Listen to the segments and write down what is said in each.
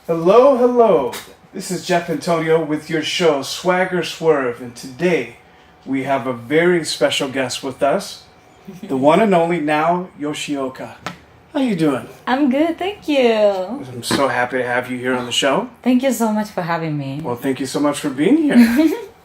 Hello, hello. This is Jeff Antonio with your show Swagger Swerve, and today we have a very special guest with us, the one and only now Yoshioka. How you doing? I'm good, thank you. I'm so happy to have you here on the show. Thank you so much for having me. Well, thank you so much for being here.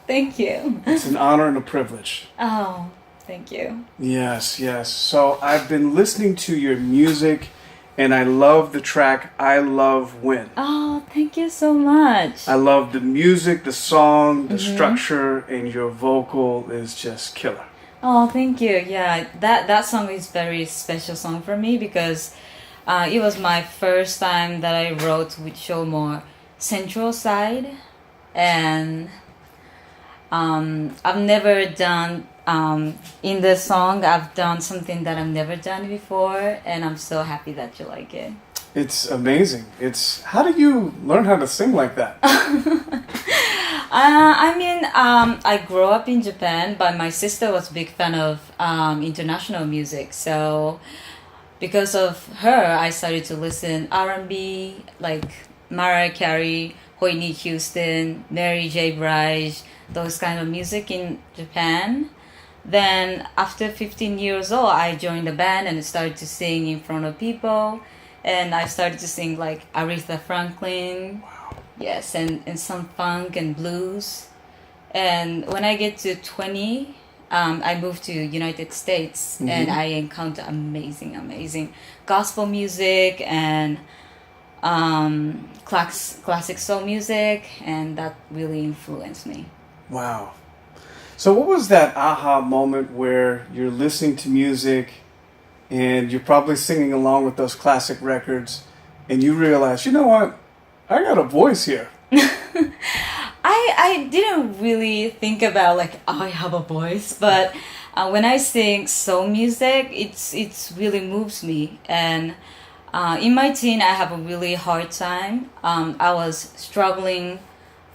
Thank you. It's an honor and a privilege. Oh, thank you. Yes, yes. So I've been listening to your music, and I love the track I Love When. Oh, thank you so much. I love the music, the song, the structure, and your vocal is just killer. Oh, thank you. Yeah, that song is very special song for me because it was my first time that I wrote with show more central side, and I've never done in the song I've done something that I've never done before, and I'm so happy that you like it. It's amazing. How do you learn how to sing like that? I grew up in Japan, but my sister was a big fan of international music. So because of her, I started to listen R&B, like Mariah Carey, Whitney Houston, Mary J. Blige, those kind of music in Japan. Then after 15 years old, I joined the band and started to sing in front of people. And I started to sing like Aretha Franklin. Wow. Yes, and some funk and blues. And when I get to 20, I moved to United States, and I encounter amazing gospel music and classic soul music, and that really influenced me. Wow. So what was that aha moment where you're listening to music and you're probably singing along with those classic records and you realize, you know what, I got a voice here? I didn't really think about like, oh, I have a voice, but when I sing soul music, it's really moves me. And in my teen, I have a really hard time. I was struggling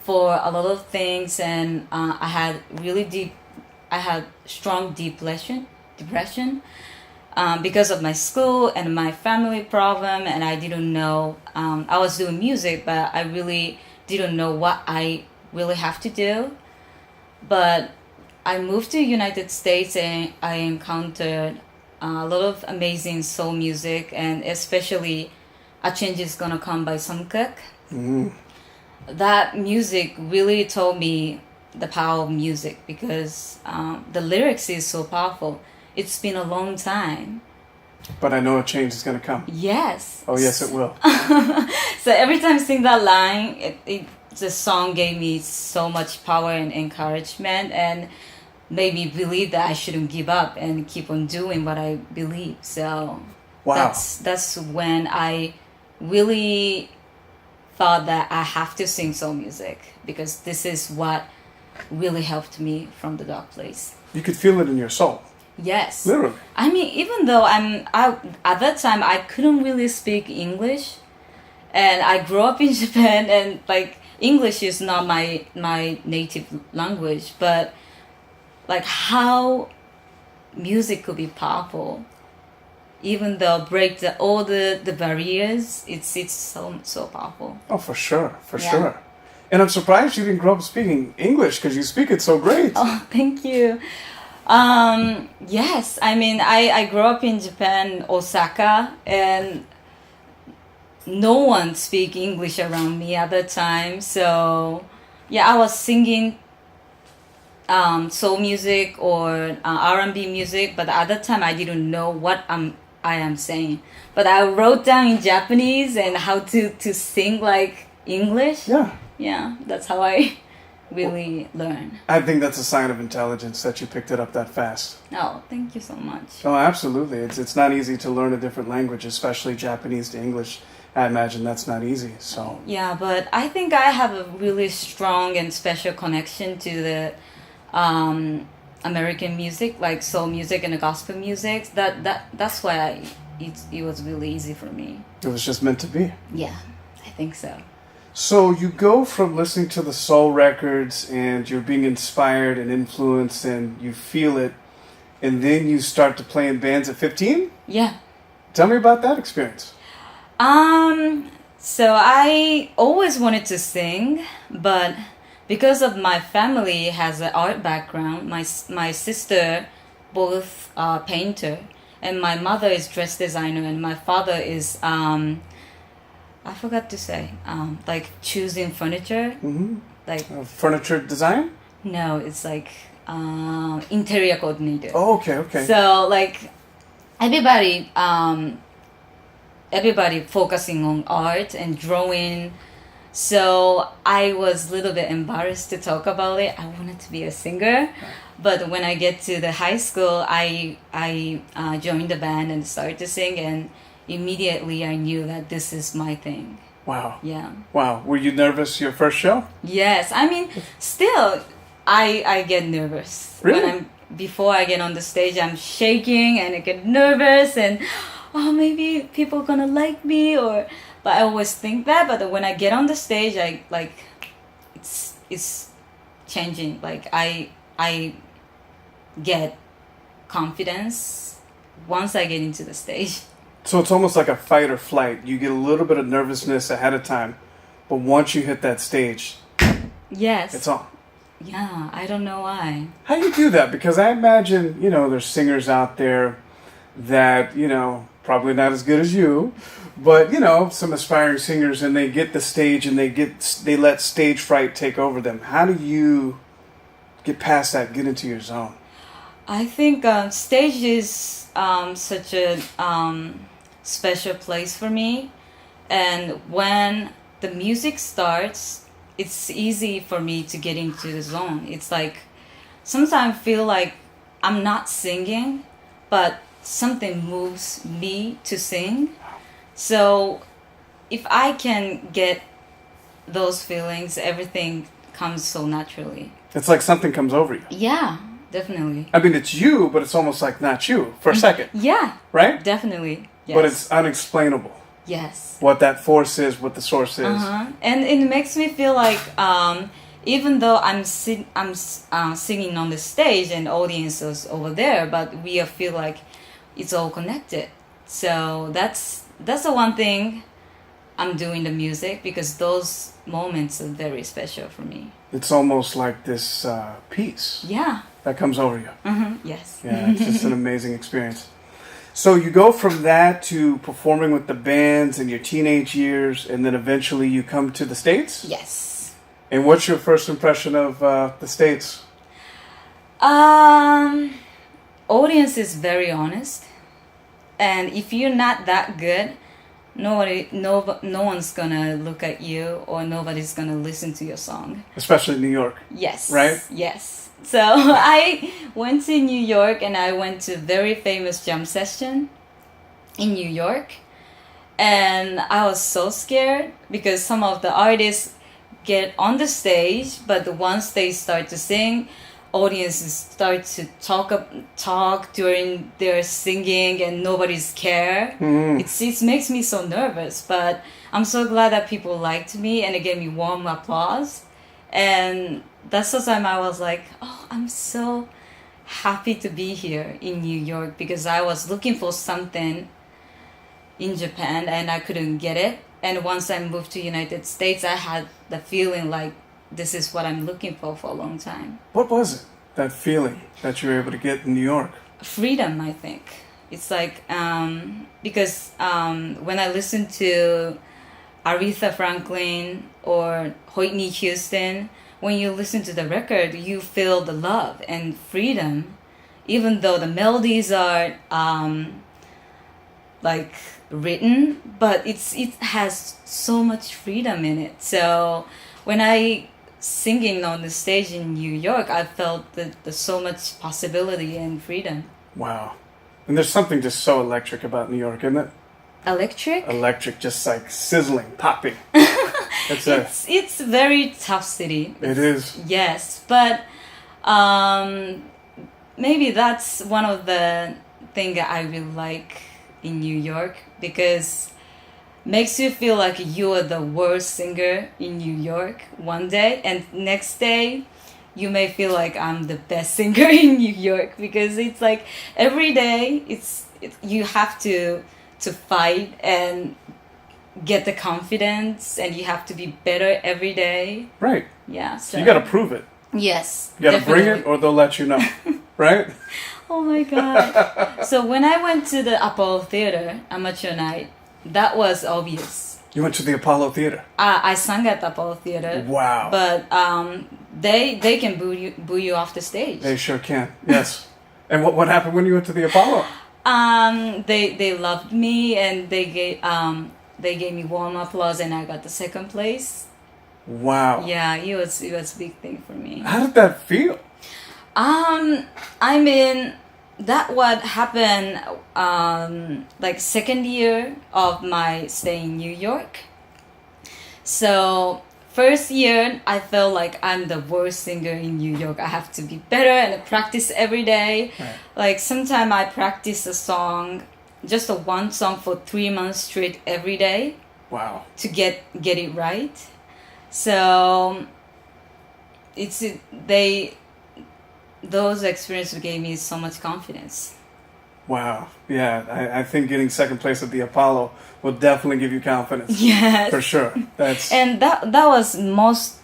for a lot of things, and I had strong depression because of my school and my family problem, and I didn't know. I was doing music, but I really didn't know what I really have to do. But I moved to United States, and I encountered a lot of amazing soul music, and especially "A Change Is Gonna Come" by Samkuk. That music really told me the power of music because the lyrics is so powerful. It's been a long time. But I know a change is going to come. Yes. Oh, yes, it will. So every time I sing that line, the song gave me so much power and encouragement, and made me believe that I shouldn't give up and keep on doing what I believe. So Wow. that's when I really thought that I have to sing soul music because this is what really helped me from the dark place. You could feel it in your soul. Yes. Literally. I mean, even though at that time I couldn't really speak English, and I grew up in Japan, and like English is not my native language, but like how music could be powerful, even though break all the barriers, it's so powerful. Oh, for sure, sure. And I'm surprised you didn't grow up speaking English because you speak it so great. Oh, thank you. Yes, I mean, I grew up in Japan, Osaka, and no one speak English around me at the time. So, yeah, I was singing soul music or R&B music, but at that time I didn't know what I am saying. But I wrote down in Japanese and how to sing like English. Yeah, that's how I really learn. I think that's a sign of intelligence that you picked it up that fast. Oh, thank you so much. Oh, absolutely. It's not easy to learn a different language, especially Japanese to English. I imagine that's not easy. So yeah, but I think I have a really strong and special connection to the American music, like soul music and the gospel music. That's why it was really easy for me. it was just meant to be. Yeah, I think so. So you go from listening to the soul records and you're being inspired and influenced and you feel it, and then you start to play in bands at 15? Yeah. Tell me about that experience. So I always wanted to sing, but because of my family has an art background, my sister both are painter, and my mother is dress designer, and my father is I forgot to say like choosing furniture, like Furniture design? no, it's like interior coordinator. Oh, okay, okay. So like everybody everybody focusing on art and drawing. So I was a little bit embarrassed to talk about it. I wanted to be a singer, but when I get to the high school, I joined the band and started to sing, and immediately I knew that this is my thing. Wow. Yeah. Wow. Were you nervous your first show? Yes. I mean, still, I get nervous. Really? Before I get on the stage, I'm shaking and I get nervous and oh, maybe people are gonna like me, or but I always think that. But when I get on the stage, I like it's changing. Like I get confidence once I get into the stage. So it's almost like a fight or flight. You get a little bit of nervousness ahead of time, but once you hit that stage, Yes. it's on. Yeah, I don't know why. How do you do that? Because I imagine, there's singers out there that, probably not as good as you, but, some aspiring singers, and they get the stage and they let stage fright take over them. How do you get past that, get into your zone? I think stage is such a special place for me. And when the music starts, it's easy for me to get into the zone. It's like sometimes I feel like I'm not singing, but something moves me to sing. So if I can get those feelings, everything comes so naturally. It's like something comes over you. Yeah, definitely. I mean, it's you, but it's almost like not you for a second. Yeah. Right? Definitely. Yes. But it's unexplainable. Yes. What that force is, what the source is. And it makes me feel like even though I'm singing on the stage and audience is over there, but we feel like it's all connected. So that's the one thing I'm doing the music, because those moments are very special for me. It's almost like this peace. Yeah. That comes over you. Yes. Yeah, it's just an amazing experience. So you go from that to performing with the bands in your teenage years, and then eventually you come to the States? Yes. And what's your first impression of the States? Audience is very honest. And if you're not that good, no one's gonna look at you, or nobody's gonna listen to your song. Especially in New York. Yes. Right? Yes. So I went to New York, and I went to very famous jam session in New York. And I was so scared because some of the artists get on the stage, but once they start to sing, audiences start to talk during their singing, and nobody's care. It makes me so nervous, but I'm so glad that people liked me and it gave me warm applause. And that's the time I was like, oh, I'm so happy to be here in New York, because I was looking for something in Japan and I couldn't get it. And once I moved to United States, I had the feeling like this is what I'm looking for a long time. What was it, that feeling that you were able to get in New York? Freedom, I think. It's like, because when I listen to Aretha Franklin or Whitney Houston, when you listen to the record, you feel the love and freedom, even though the melodies are like written, but it has so much freedom in it. So when I singing on the stage in New York, I felt that there's so much possibility and freedom. Wow. And there's something just so electric about New York, isn't it? Electric? Electric, just like sizzling, popping. It's very tough city. It is. Yes, but maybe that's one of the things that I really like in New York, because makes you feel like you are the worst singer in New York one day, and next day you may feel like I'm the best singer in New York, because it's like every day you have to fight and get the confidence, and you have to be better every day. Right. Yeah. So you got to prove it. Yes. You got to bring it, or they'll let you know. Right? Oh my god. So when I went to the Apollo Theater amateur night, that was obvious. You went to the Apollo Theater. I sang at the Apollo Theater. Wow. But they can boo you off the stage. They sure can. Yes. And what happened when you went to the Apollo? They loved me, and they gave me warm applause, and I got the second place. Wow. Yeah, it was a big thing for me. How did that feel? I mean, that what happened like second year of my stay in New York. So first year I felt like I'm the worst singer in New York. I have to be better and practice every day. Right. Like sometimes I practice a song, just a one song for 3 months straight every day. Wow. To get it right. So those experiences gave me so much confidence. Wow. Yeah, I think getting second place at the Apollo will definitely give you confidence. Yes. For sure. And that was most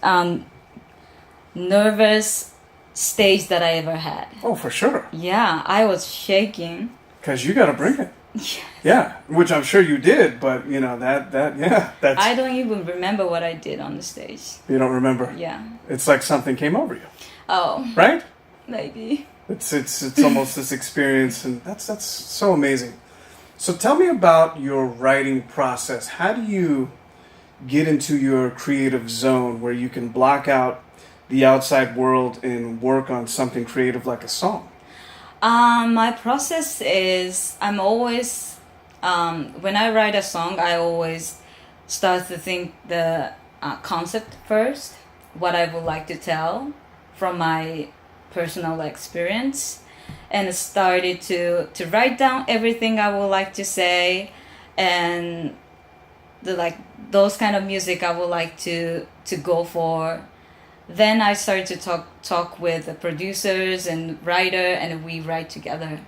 nervous stage that I ever had. Oh, for sure. Yeah, I was shaking. Because you got to bring it. Yes. Yeah, which I'm sure you did, but you know, that's... I don't even remember what I did on the stage. You don't remember? Yeah. It's like something came over you. Oh. Right? Maybe. It's almost this experience, and that's so amazing. So tell me about your writing process. How do you get into your creative zone where you can block out the outside world and work on something creative like a song? My process is I'm always when I write a song, I always start to think the concept first, what I would like to tell from my personal experience, and started to write down everything I would like to say, and those kind of music I would like to go for. Then I started to talk with the producers and writer, and we write together.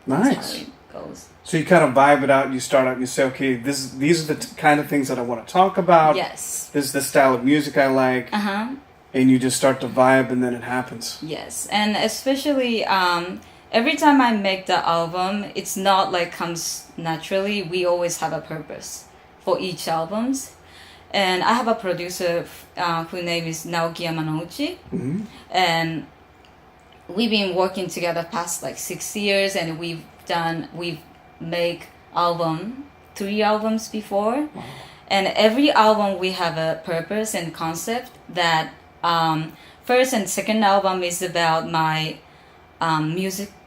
Nice. That's how it goes. So you kind of vibe it out, and you start out and you say, okay, these are the kind of things that I want to talk about. Yes. This is the style of music I like. Uh-huh. And you just start to vibe, and then it happens. Yes, and especially every time I make the album, it's not like comes naturally. We always have a purpose for each albums. And I have a producer whose name is Naoki Yamanouchi. Mm-hmm. And we've been working together past like 6 years, and we've make 3 albums before. Wow. And every album we have a purpose and concept that first and second album is about my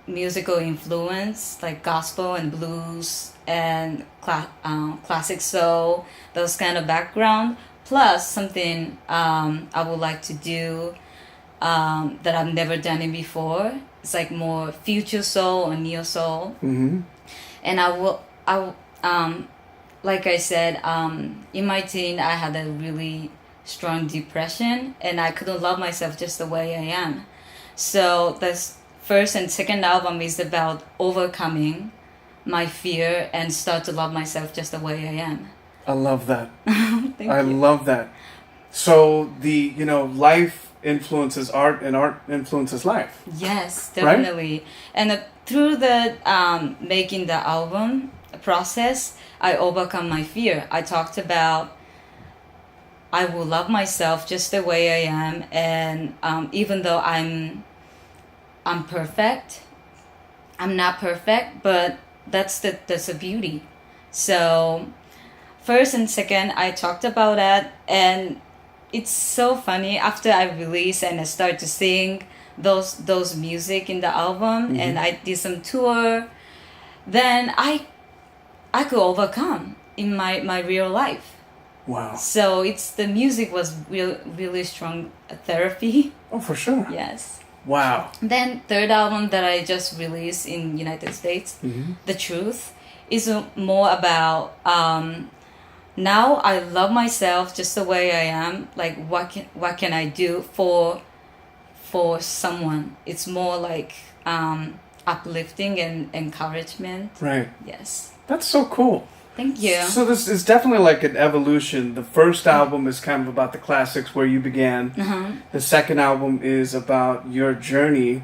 musical influence, like gospel and blues and classic soul, those kind of background, plus something I would like to do that I've never done it before. It's like more future soul or neo soul. Mm-hmm. And like I said, in my teen I had a really strong depression, and I couldn't love myself just the way I am. So this first and second album is about overcoming my fear and start to love myself just the way I am. I love that. Thank you. Love that. So life influences art, and art influences life. Yes, definitely. Right? And through the making the album process, I overcome my fear. I talked about I will love myself just the way I am, and even though I'm perfect, I'm not perfect, but that's the beauty. So first and second, I talked about that, and it's so funny after I release and I start to sing those music in the album, mm-hmm. and I did some tour, then I could overcome in my real life. Wow. So the music was really strong therapy. Oh, for sure. Yes. Wow. Then third album that I just released in United States, mm-hmm. The Truth, is more about now I love myself just the way I am. Like what can I do for someone? It's more like uplifting and encouragement. Right. Yes. That's so cool. Thank you. So this is definitely like an evolution. The first album is kind of about the classics where you began. The second album is about your journey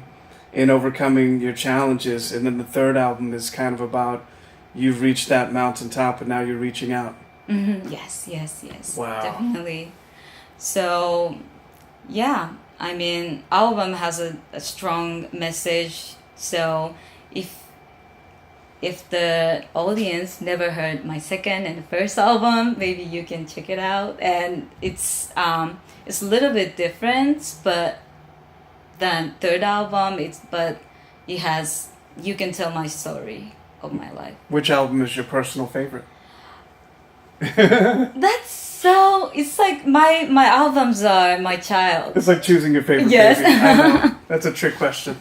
in overcoming your challenges, and then the third album is kind of about you've reached that mountaintop and now you're reaching out. Yes, yes, yes. Wow. Definitely. So, yeah, I mean, album has a strong message. So, if the audience never heard my second and first album, maybe you can check it out. And it's a little bit different, but than third album. It has, you can tell my story of my life. Which album is your personal favorite? That's so. It's like my albums are my child. It's like choosing your favorite Yes. baby. I know. That's a trick question.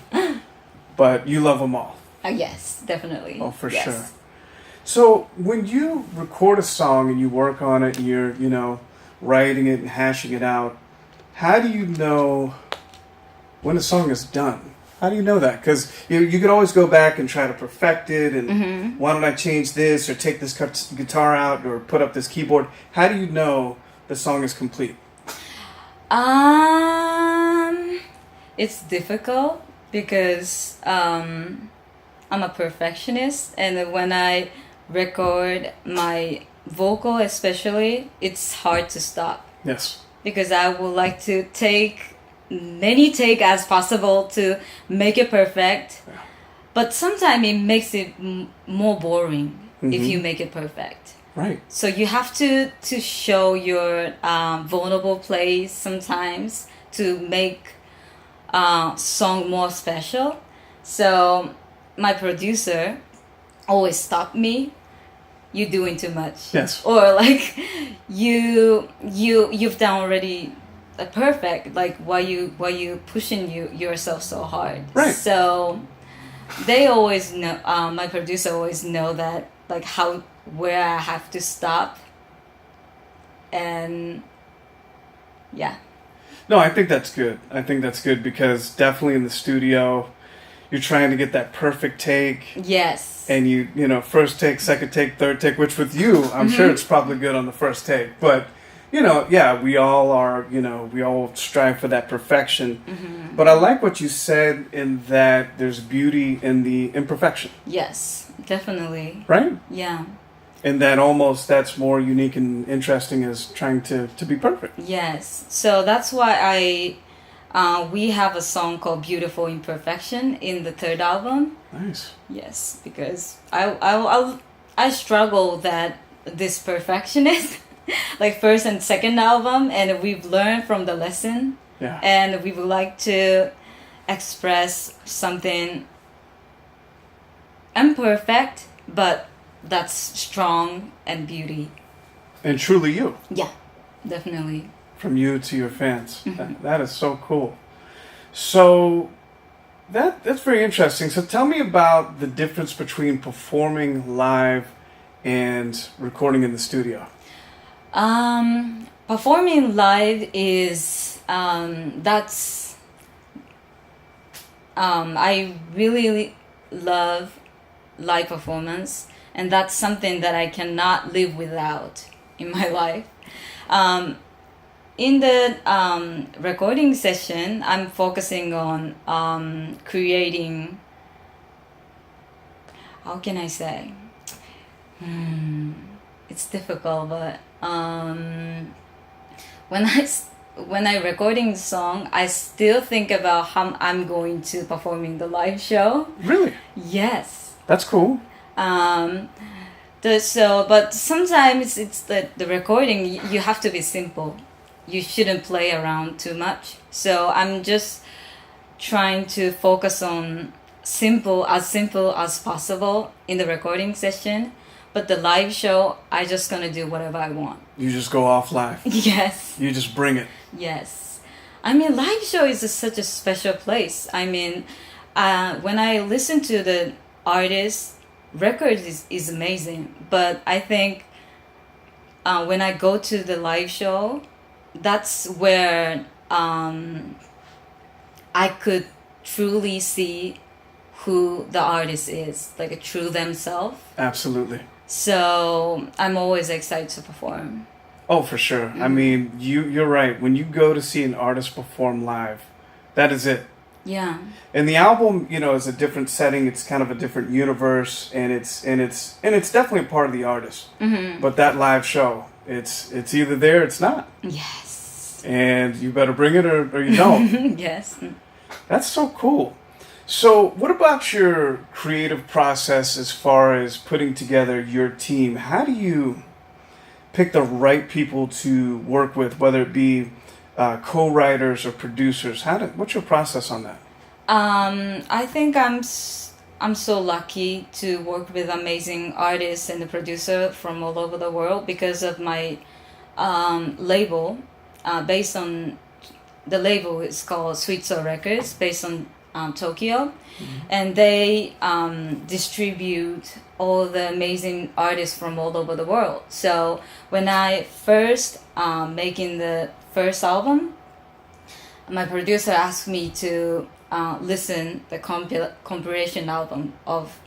But you love them all. Yes, definitely. Oh, for Yes. sure. So when you record a song and you work on it and you're, writing it and hashing it out, how do you know when a song is done? How do you know that? Because you could always go back and try to perfect it and why don't I change this or take this guitar out or put up this keyboard? How do you know the song is complete? It's difficult because I'm a perfectionist, and when I record my vocal especially, it's hard to stop. Yes. Because I would like to take many take as possible to make it perfect. Yeah. But sometimes it makes it more boring if you make it perfect. Right. So you have to show your vulnerable place sometimes to make song more special. So my producer always stopped me. You're doing too much. Yes. Or like you've done already perfect. Like why you pushing yourself so hard? Right. So they always know. My producer always know that like where I have to stop. And yeah. No, I think that's good. I think that's good because definitely in the studio, you're trying to get that perfect take. Yes. And you first take, second take, third take, which with you, I'm sure it's probably good on the first take. But, yeah, we all are, we all strive for that perfection. But I like what you said in that there's beauty in the imperfection. Yes, definitely. Right? Yeah. And that that's more unique and interesting as trying to be perfect. Yes. So that's why we have a song called Beautiful Imperfection in the third album. Nice. Yes, because I struggle that this perfectionist, like first and second album, and we've learned from the lesson. Yeah. And we would like to express something imperfect, but that's strong and beauty. And truly you. Yeah, definitely. From you to your fans. That is so cool. So that's very interesting. So tell me about the difference between performing live and recording in the studio. Performing live is that's I really love live performance, and that's something that I cannot live without in my life. In the recording session, I'm focusing on creating. How can I say? It's difficult, but when I recording the song, I still think about how I'm going to performing the live show. Really? Yes. That's cool. But sometimes it's the recording. You have to be simple. You shouldn't play around too much. So I'm just trying to focus on simple as possible in the recording session. But the live show, I just gonna do whatever I want. You just go off live. Yes. You just bring it. Yes. I mean, live show is such a special place. I mean, when I listen to the artist, record is amazing. But I think when I go to the live show, that's where I could truly see who the artist is, like a true themselves. Absolutely. So I'm always excited to perform. Oh, for sure. I mean, you're right. When you go to see an artist perform live, that is it. Yeah. And the album, is a different setting. It's kind of a different universe, and it's definitely a part of the artist. Mm-hmm. But that live show, it's either there, or it's not. Yes. And you better bring it, or you don't. Yes. That's so cool. So, what about your creative process as far as putting together your team? How do you pick the right people to work with, whether it be co-writers or producers? What's your process on that? I think I'm so lucky to work with amazing artists and the producer from all over the world because of my label. Based on the label is called Sweet Soul Records, based on Tokyo, and they distribute all the amazing artists from all over the world. So when I first making the first album, my producer asked me to listen the compilation album of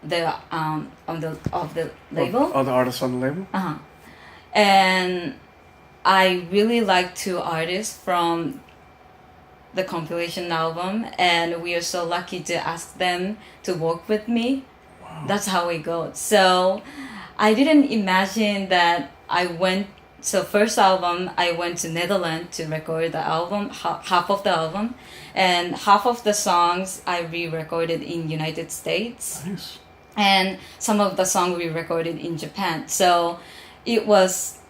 the of the label. Of the artists on the label. And I really like two artists from the compilation album, and we are so lucky to ask them to work with me. Wow. That's how it goes. So I didn't imagine that first album I went to Netherlands to record the album, half of the album, and half of the songs I re-recorded in United States. Nice. And some of the songs we recorded in Japan. So it was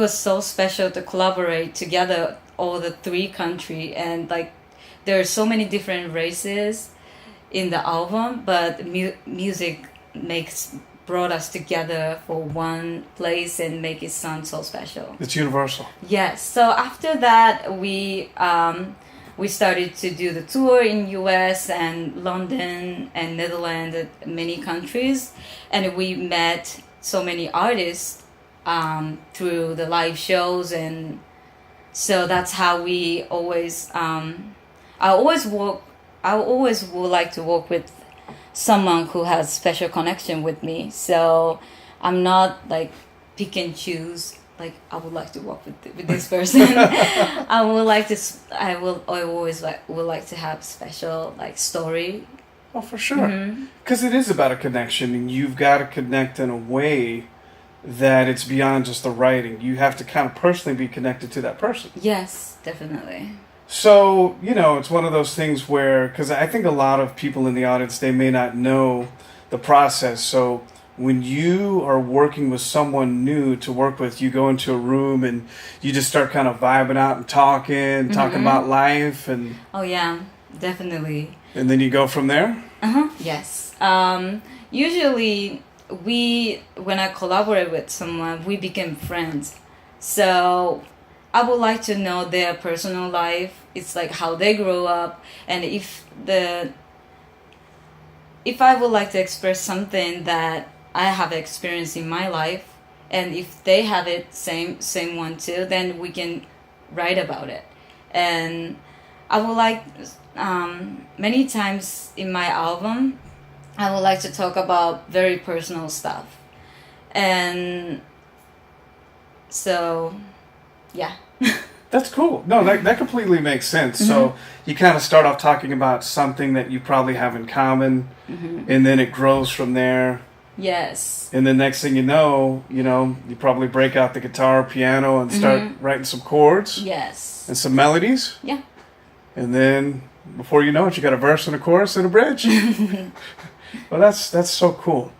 so special to collaborate together, all the three countries, and like there are so many different races in the album, but music brought us together for one place and make it sound so special. It's universal. Yes. So after that, we started to do the tour in US and London and Netherlands, many countries, and we met so many artists through the live shows, and so that's how we always. I always would like to work with someone who has special connection with me. So I'm not like pick and choose. Like I would like to work with this person. I always would like to have special like story. Oh, for sure. Because it is about a connection, and you've got to connect in a way that it's beyond just the writing. You have to kind of personally be connected to that person. Yes, definitely. So, it's one of those things where, because I think a lot of people in the audience, they may not know the process. So when you are working with someone new to work with, you go into a room and you just start kind of vibing out and talking about life. And oh, yeah, definitely. And then you go from there? Yes. Usually, when I collaborate with someone, we become friends. So I would like to know their personal life. It's like how they grow up, and if I would like to express something that I have experienced in my life, and if they have it same one too, then we can write about it. And I would like many times in my album, I would like to talk about very personal stuff. And so, yeah. That's cool. No, that completely makes sense. So you kind of start off talking about something that you probably have in common, and then it grows from there. Yes. And then next thing you know, you probably break out the guitar, piano, and start writing some chords. Yes. And some melodies. Yeah. And then before you know it, you got a verse and a chorus and a bridge. Well, that's so cool.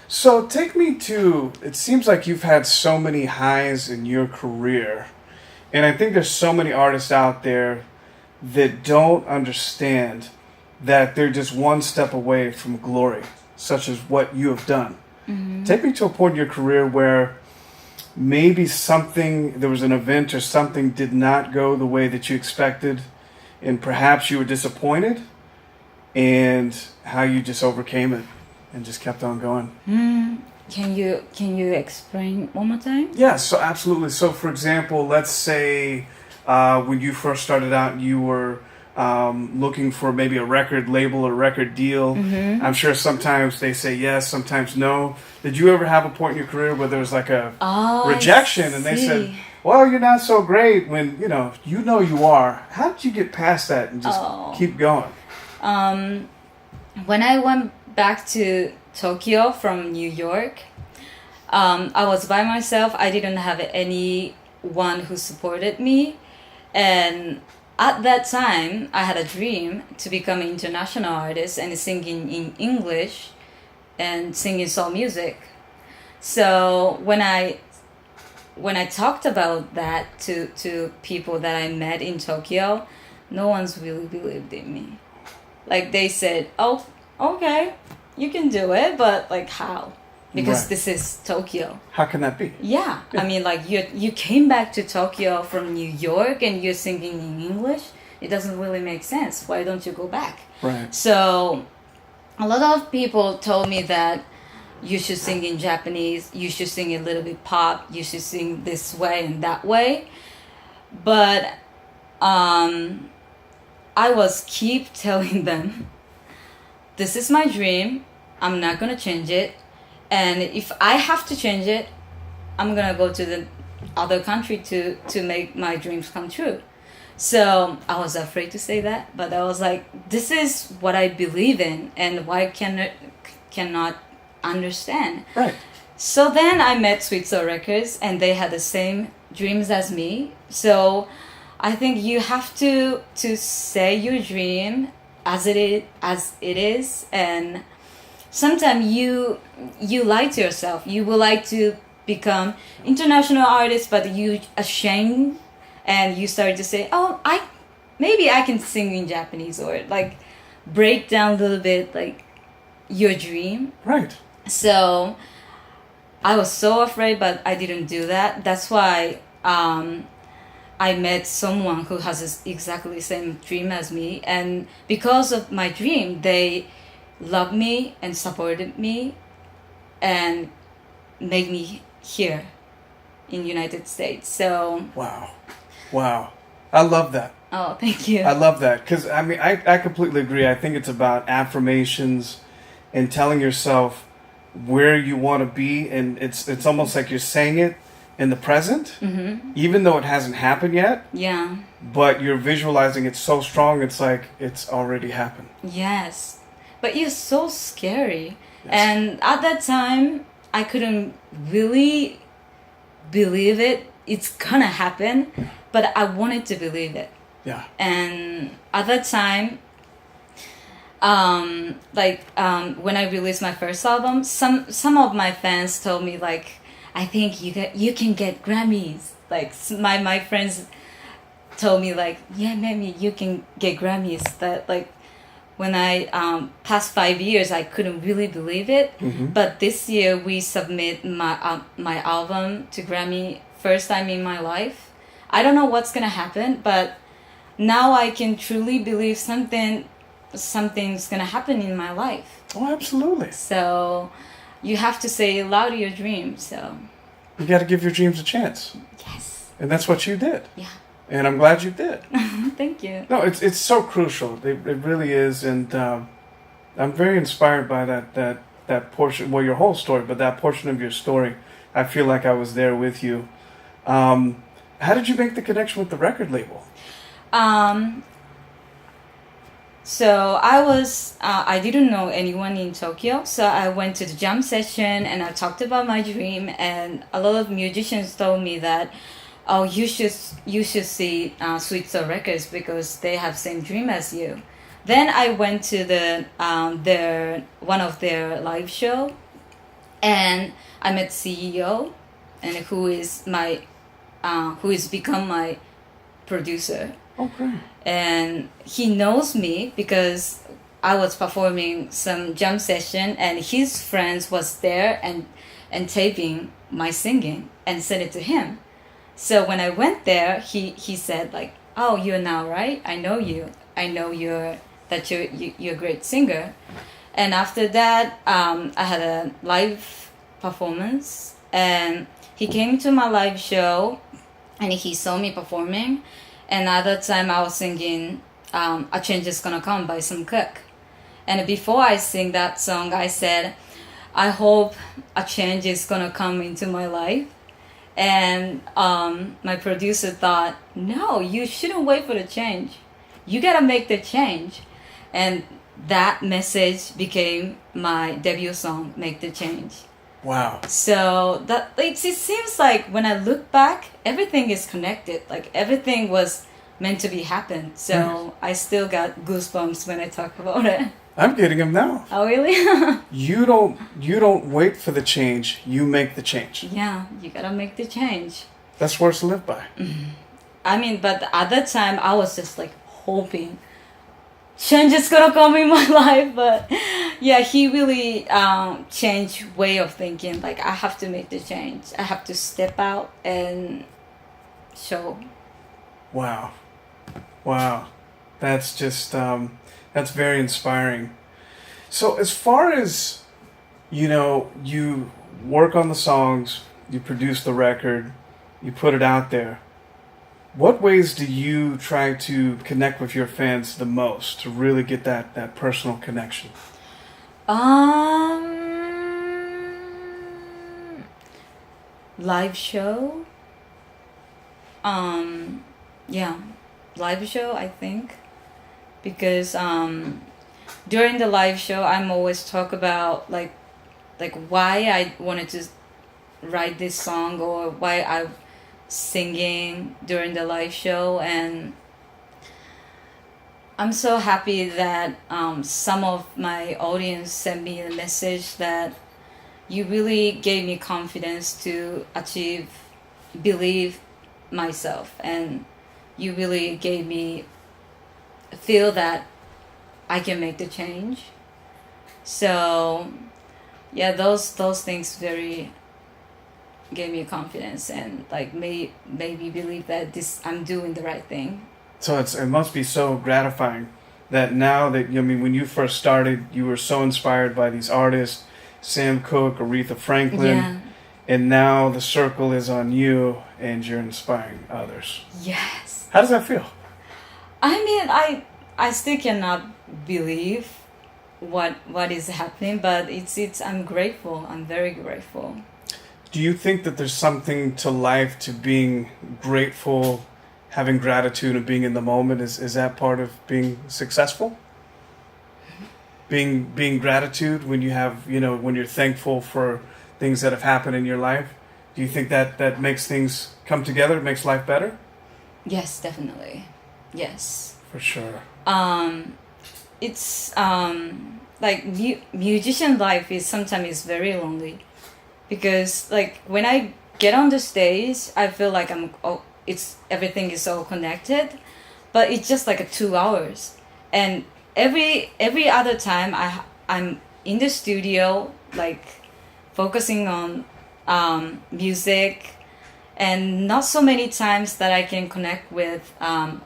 So take me to, it seems like you've had so many highs in your career. And I think there's so many artists out there that don't understand that they're just one step away from glory, such as what you have done. Take me to a point in your career where maybe there was an event or something did not go the way that you expected, and perhaps you were disappointed, and how you just overcame it and just kept on going. Can you explain one more time? Yeah, so absolutely. So, for example, let's say when you first started out, you were looking for maybe a record label or record deal. Mm-hmm. I'm sure sometimes they say yes, sometimes no. Did you ever have a point in your career where there was like a rejection and they said, well, you're not so great when, you know you are. How did you get past that and just keep going? When I went back to Tokyo from New York, I was by myself. I didn't have anyone who supported me. And at that time, I had a dream to become an international artist and singing in English and singing soul music. So when I talked about that to people that I met in Tokyo, no one's really believed in me. Like they said, "Oh, okay, you can do it, but like how? Because Right. this is Tokyo." How can that be? Yeah, I mean, like you came back to Tokyo from New York and you're singing in English. It doesn't really make sense. Why don't you go back? Right. So, a lot of people told me that you should sing in Japanese. You should sing a little bit pop. You should sing this way and that way. But I was keep telling them, this is my dream. I'm not gonna change it. And if I have to change it, I'm gonna go to the other country to make my dreams come true. So I was afraid to say that, but I was like, this is what I believe in, and why cannot understand? Right. So then I met Sweet Soul Records, and they had the same dreams as me. So I think you have to say your dream as it is, and sometimes you lie to yourself. You would like to become international artist, but you ashamed, and you start to say, "Oh, maybe I can sing in Japanese," or like break down a little bit like your dream. Right. So I was so afraid, but I didn't do that. That's why I met someone who has exactly the same dream as me, and because of my dream, they loved me and supported me and made me here in United States. So Wow. I love that. oh, thank you. I love that because I mean I completely agree. I think it's about affirmations and telling yourself where you want to be, and it's almost like you're saying it in the present, even though it hasn't happened yet. Yeah. But you're visualizing it so strong. It's like it's already happened. Yes, but you're so scary. Yes. And at that time, I couldn't really believe it. It's gonna happen, but I wanted to believe it. Yeah. And at that time, when I released my first album, some of my fans told me like, I think you can get Grammys. Like my friends told me like, yeah, maybe you can get Grammys. That like when I past 5 years, I couldn't really believe it. But this year we submit my album to Grammy, first time in my life. I don't know what's gonna happen, but now I can truly believe something's gonna happen in my life. Oh, absolutely. So you have to say loud your dreams. So You got to give your dreams a chance, yes, and that's what you did. yeah. And I'm glad you did. Thank you. No, it's so crucial. It really is, and I'm very inspired by that portion. Well, your whole story, but that portion of your story, I feel like I was there with you. How did you make the connection with the record label? So I didn't know anyone in Tokyo, so I went to the jam session and I talked about my dream, and a lot of musicians told me that, oh, you should see Sweet Soul Records because they have same dream as you. Then I went to one of their live show, and I met CEO, and who is become my producer. Okay. And he knows me because I was performing some jam session, and his friends was there and taping my singing and sent it to him. So when I went there, he said like, "Oh, you're now right. I know you. I know you're a great singer." And after that, I had a live performance, and he came to my live show, and he saw me performing, and at that time I was singing "A Change Is Gonna Come" by Sam Cooke, and before I sing that song, I said, I hope a change is gonna come into my life. And my producer thought, no, you shouldn't wait for the change. You gotta make the change. And that message became my debut song, Make the Change. Wow. So that it seems like when I look back, everything is connected. Like everything was meant to be happen. So I still got goosebumps when I talk about it. I'm getting them now. Oh really? You don't wait for the change. You make the change. Yeah, you gotta make the change. That's words to live by. I mean, but at that time, I was just like hoping change is gonna come in my life. But yeah, he really changed way of thinking. Like I have to make the change. I have to step out and show. Wow. Wow. That's just that's very inspiring. So as far as you work on the songs, you produce the record, you put it out there. What ways do you try to connect with your fans the most to really get that personal connection? Live show. Yeah, live show. I think because during the live show, I'm always talk about like why I wanted to write this song or why I singing during the live show, and I'm so happy that some of my audience sent me a message that you really gave me confidence to believe myself, and you really gave me feel that I can make the change. So yeah, those things very gave me confidence and like made me believe that I'm doing the right thing. So it must be so gratifying that now that when you first started, you were so inspired by these artists, Sam Cooke, Aretha Franklin, Yeah. and now the circle is on you and you're inspiring others. Yes. How does that feel? I mean, I still cannot believe what is happening, but it's I'm grateful. I'm very grateful. Do you think that there's something to life, to being grateful, having gratitude and being in the moment? Is that part of being successful? Being gratitude when you have, when you're thankful for things that have happened in your life? Do you think that makes things come together, makes life better? Yes, definitely. Yes. For sure. It's like musician life is sometimes very lonely, because like when I get on the stage, I feel like everything is all connected, but it's just like 2 hours, and every other time I'm in the studio like focusing on music, and not so many times that I can connect with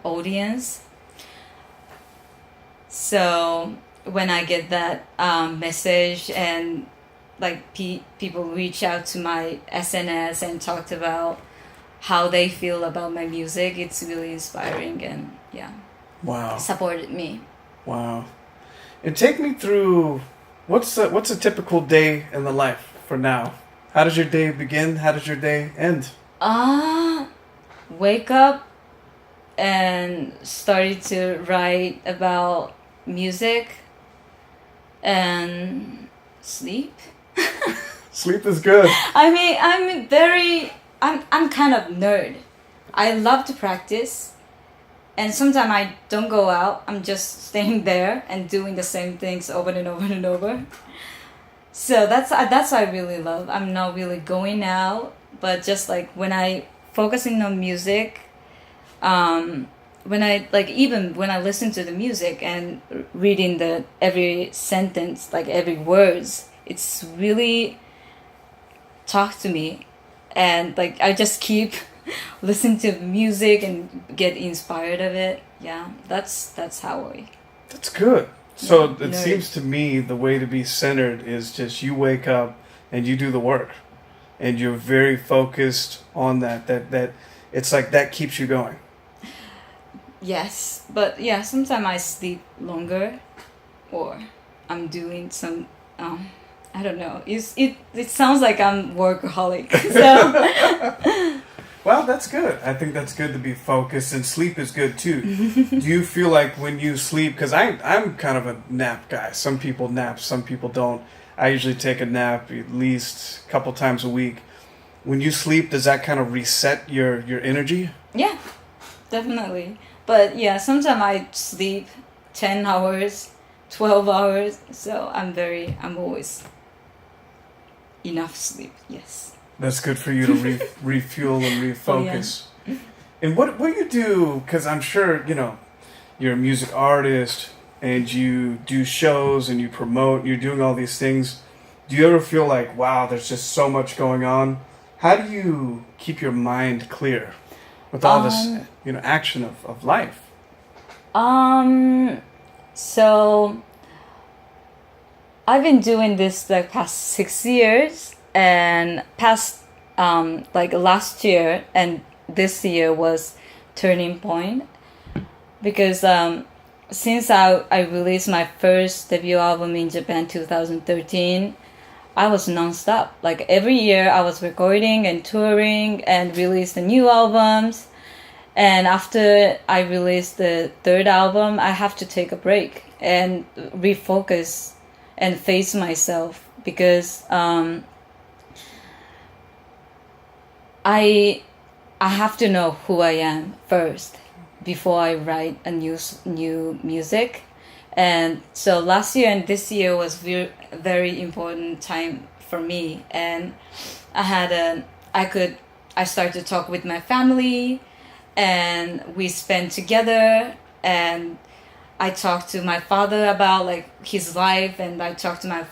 audience. So when I get that message and like people reach out to my SNS and talked about how they feel about my music, it's really inspiring, and yeah. Wow. Supported me. Wow. And take me through what's a typical day in the life for now? How does your day begin? How does your day end? Wake up and started to write about music and sleep. Sleep is good. I mean, I'm kind of nerd. I love to practice, and sometimes I don't go out. I'm just staying there and doing the same things over and over and over. So that's what I really love. I'm not really going out, but just like when I focusing on music, when I listen to the music and reading the every sentence, like every words, it's really talk to me, and like I just keep listening to music and get inspired of it. Yeah, that's how I. That's good. So Yeah, it nerd. seems to me the way to be centered is just you wake up, and you do the work, and you're very focused on that it's like that keeps you going. Yes, but yeah, sometimes I sleep longer, or I'm doing some. I don't know. It sounds like I'm workaholic. So Well, that's good. I think that's good to be focused, and sleep is good too. Do you feel like when you sleep, because I'm kind of a nap guy. Some people nap, some people don't. I usually take a nap at least a couple times a week. When you sleep, does that kind of reset your energy? yeah, definitely. But yeah, sometimes I sleep 10 hours, 12 hours. So I'm always enough sleep. Yes. That's good for you to refuel and refocus. Oh, yeah. And what you do, because I'm sure, you're a music artist and you do shows and you promote, you're doing all these things. Do you ever feel like, wow, there's just so much going on? How do you keep your mind clear with all this, action of life? So I've been doing this like past 6 years, and past like last year and this year was turning point, because since I released my first debut album in Japan 2013, I was nonstop. Like every year I was recording and touring and released the new albums. And after I released the third album, I have to take a break and refocus and face myself, because I have to know who I am first before I write a new music. And so last year and this year was very important time for me, and I started to talk with my family, and we spent together, and I talked to my father about like his life, and I talked to my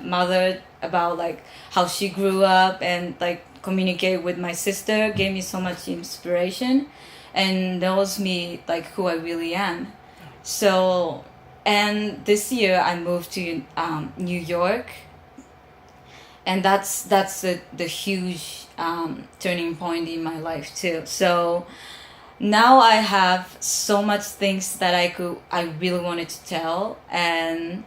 mother about like how she grew up, and like communicate with my sister gave me so much inspiration and knows me like who I really am. So, and this year I moved to New York, and that's the huge turning point in my life too. So now I have so much things that I really wanted to tell, and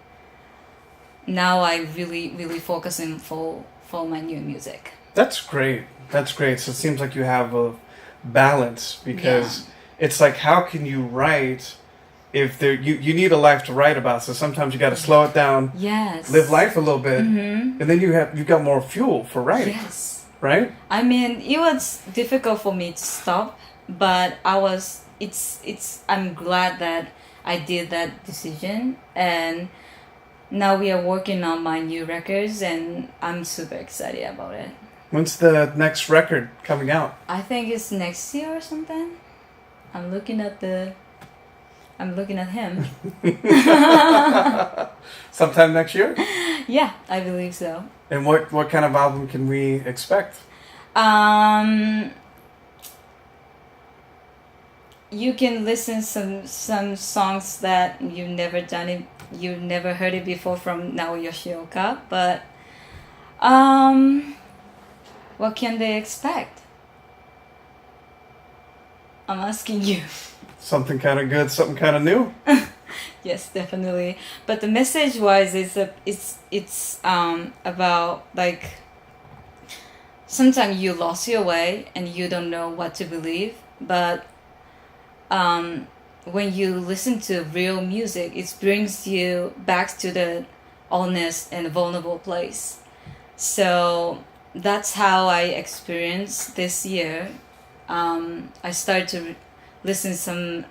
now I really focusing for my new music. That's great. That's great. So it seems like you have a balance, because it's like, how can you write if you need a life to write about? So sometimes you got to slow it down. Yes. Live life a little bit, and then you've got more fuel for writing. Yes. Right? I mean, it was difficult for me to stop, but I'm glad that I did that decision, and now we are working on my new records, and I'm super excited about it. When's the next record coming out? I think it's next year or something. I'm looking at him. Sometime next year? Yeah, I believe so. And what kind of album can we expect? You can listen some songs that you've never heard it before from now Yoshioka, but what can they expect? I'm asking you. Something kind of good, something kind of new? Yes, definitely. But the message wise it's about like sometimes you lost your way and you don't know what to believe, but when you listen to real music, it brings you back to the honest and vulnerable place. So that's how I experienced this year. I started to listen some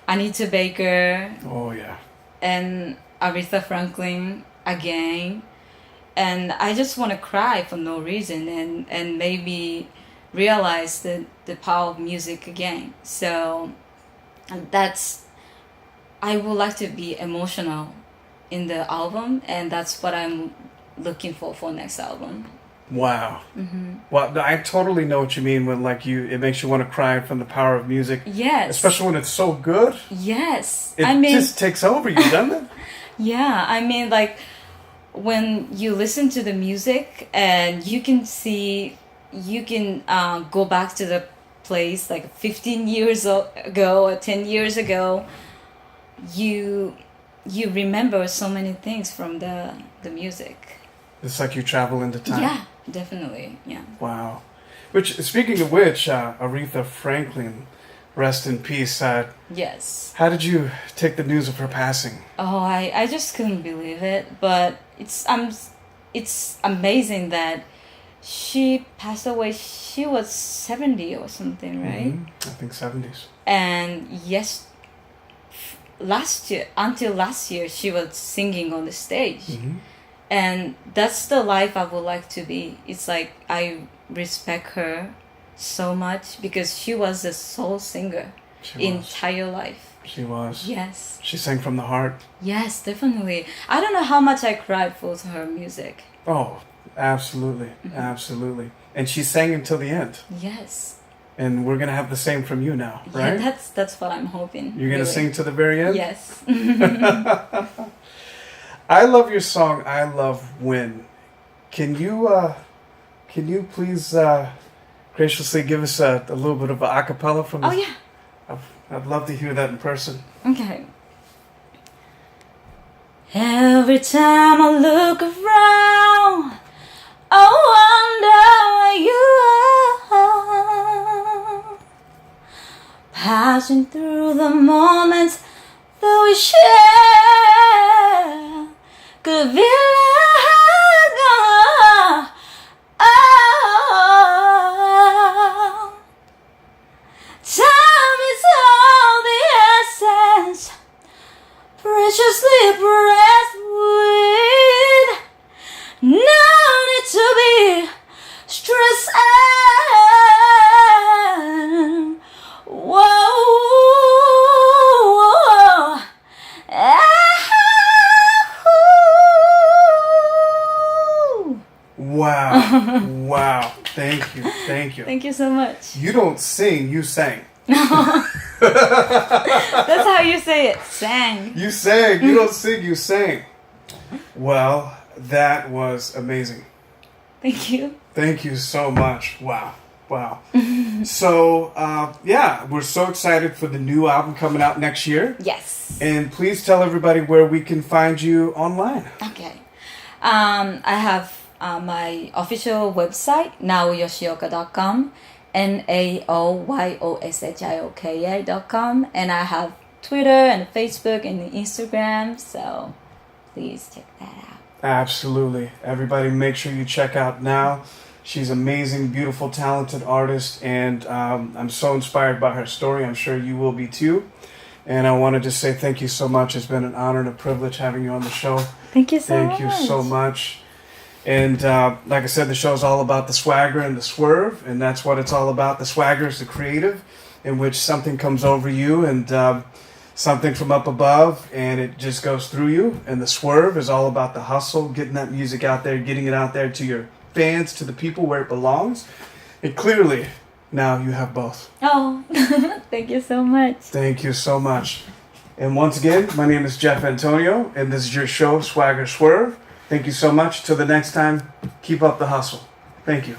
Anita Baker. Oh yeah. And Aretha Franklin again, and I just want to cry for no reason, and maybe realize the power of music again. So I would like to be emotional in the album, and that's what I'm looking for next album. Wow. Mm-hmm. Well, I totally know what you mean when it makes you want to cry from the power of music. Yes. Especially when it's so good. Yes. It just takes over you, doesn't it? Yeah, I mean, like, when you listen to the music and you can see, you can go back to the place like 15 years ago or 10 years ago, you remember so many things from the music. It's like you travel into time. Yeah, definitely. Yeah. Wow. Which, speaking of which, Aretha Franklin, rest in peace. Yes. How did you take the news of her passing? Oh, I just couldn't believe it. But it's amazing that she passed away. She was 70 or something, right? I think 70s. And yes, until last year, she was singing on the stage. And that's the life I would like to be. It's like I respect her so much because she was a soul singer entire life. She was. Yes. She sang from the heart. Yes, definitely. I don't know how much I cried for her music. Oh, absolutely. Absolutely. And she sang until the end. Yes. And we're going to have the same from you now, right? Yeah, that's what I'm hoping. You're going to sing to the very end? Yes. I love your song, I Love When. Can you please graciously give us a little bit of a cappella from Oh, yeah. I'd love to hear that in person. Okay. Every time I look around, I wonder where you are. Passing through the moments that we share could be like oh, time is all the essence, preciously pressed with no need to be stressed. Whoa. Wow. Wow. Thank you. Thank you. Thank you so much. You don't sing, you sang. That's how you say it. Sang. You sang. You don't sing, you sang. Well, that was amazing. Thank you. Thank you so much. Wow. Wow. So, yeah, we're so excited for the new album coming out next year. Yes. And please tell everybody where we can find you online. Okay. I have my official website, naoyoshioka.com, naoyoshioka.com, and I have Twitter and Facebook and Instagram, so please check that out. Absolutely. Everybody make sure you check out Now. She's amazing, beautiful, talented artist, and I'm so inspired by her story. I'm sure you will be too. And I wanted to say thank you so much. It's been an honor and a privilege having you on the show. Thank you so much. Thank you so much. And like I said, the show is all about the swagger and the swerve, and that's what it's all about. The swagger is the creative, in which something comes over you and something from up above, and it just goes through you. And the swerve is all about the hustle, getting that music out there, getting it out there to your fans, to the people where it belongs. And clearly, now you have both. Oh, thank you so much. Thank you so much. And once again, my name is Jeff Antonio, and this is your show, Swagger Swerve. Thank you so much. Till the next time, keep up the hustle. Thank you.